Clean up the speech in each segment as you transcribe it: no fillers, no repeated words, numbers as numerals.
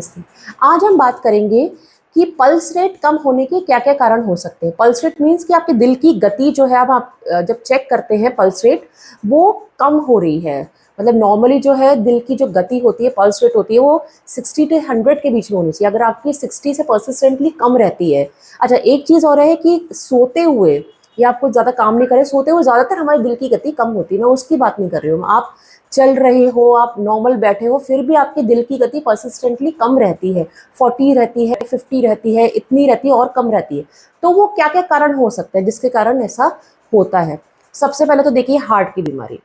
नमस्ते। आज हम बात करेंगे कि पल्स रेट कम होने के क्या-क्या कारण हो सकते हैं। पल्स रेट मीन्स कि आपके दिल की गति जो है, अब आप जब चेक करते हैं पल्स रेट, वो कम हो रही है। मतलब नॉर्मली जो है दिल की जो गति होती है, पल्स रेट होती है, वो 60 से 100 के बीच में होनी चाहिए। अगर आपकी 60 से परसिस्टेंटली कम रहती है। अच्छा, एक चीज़ और है कि सोते हुए या आप कुछ ज़्यादा काम नहीं करें, सोते हुए ज़्यादातर हमारे दिल की गति कम होती है। मैं उसकी बात नहीं कर रही हूँ। आप चल रहे हो, आप नॉर्मल बैठे हो, फिर भी आपके दिल की गति परसिस्टेंटली कम रहती है, 40 रहती है, 50 रहती है, इतनी रहती है और कम रहती है। तो वो क्या-क्या कारण हो सकते हैं जिसके कारण ऐसा होता है? सबसे पहले तो देखिए हार्ट की बीमारी।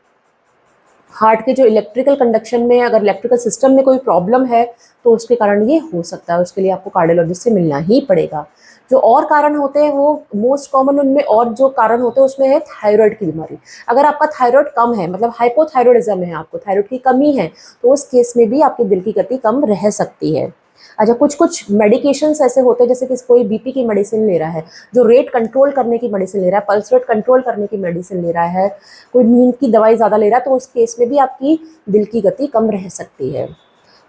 हार्ट के जो इलेक्ट्रिकल कंडक्शन में, अगर इलेक्ट्रिकल सिस्टम में कोई प्रॉब्लम है तो उसके कारण ये हो सकता है। उसके लिए आपको कार्डियोलॉजिस्ट से मिलना ही पड़ेगा। जो और कारण होते हैं वो मोस्ट कॉमन उनमें और जो कारण होते हैं उसमें है थायराइड की बीमारी। अगर आपका थायराइड कम है, मतलब हाइपोथायरॉयडिज्म है, आपको थायराइड की कमी है, तो उस केस में भी आपकी दिल की गति कम रह सकती है। अच्छा, कुछ मेडिकेशंस ऐसे होते हैं, जैसे कि कोई बीपी की मेडिसिन ले रहा है, जो रेट कंट्रोल करने की मेडिसिन ले रहा है, पल्स रेट कंट्रोल करने की मेडिसिन ले रहा है, कोई नींद की दवाई ज़्यादा ले रहा है, तो उस केस में भी आपकी दिल की गति कम रह सकती है।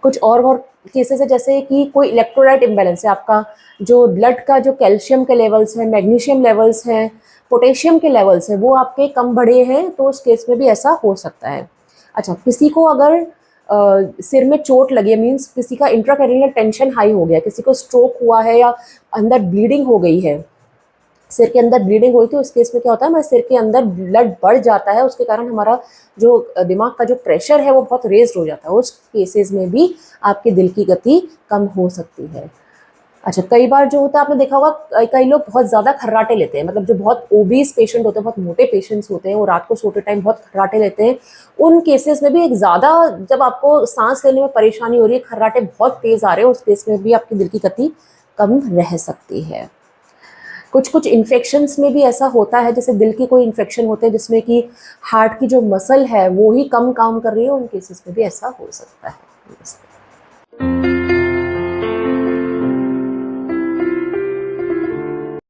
कुछ और केसेस है, जैसे कि कोई इलेक्ट्रोलाइट इम्बैलेंस है, आपका जो ब्लड का जो कैल्शियम के लेवल्स हैं, मैग्नीशियम लेवल्स हैं, पोटेशियम के लेवल्स हैं, वो आपके कम बढ़े हैं, तो उस केस में भी ऐसा हो सकता है। अच्छा, किसी को अगर सिर में चोट लगी है, मीन्स किसी का इंट्राक्रैनियल टेंशन हाई हो गया, किसी को स्ट्रोक हुआ है या अंदर ब्लीडिंग हो गई है, सिर के अंदर ब्लीडिंग हुई थी, उस केस में क्या होता है, हमारे सिर के अंदर ब्लड बढ़ जाता है, उसके कारण हमारा जो दिमाग का जो प्रेशर है वो बहुत रेज़्ड हो जाता है। उस केसेस में भी आपके दिल की गति कम हो सकती है। अच्छा, कई बार जो होता है, आपने देखा होगा कई लोग बहुत ज़्यादा खर्राटे लेते हैं, मतलब जो बहुत ओबीस पेशेंट होते हैं, बहुत मोटे पेशेंट्स होते हैं, वो रात को सोते टाइम बहुत खर्राटे लेते हैं। उन केसेस में भी एक ज़्यादा, जब आपको सांस लेने में परेशानी हो रही है, खर्राटे बहुत तेज़ आ रहे हैं, उस केस में भी आपकी दिल की गति कम रह सकती है। कुछ इन्फेक्शंस में भी ऐसा होता है, जैसे दिल की कोई इन्फेक्शन होते हैं जिसमें कि हार्ट की जो मसल है वो ही कम काम कर रही है, उन केसेस में भी ऐसा हो सकता है।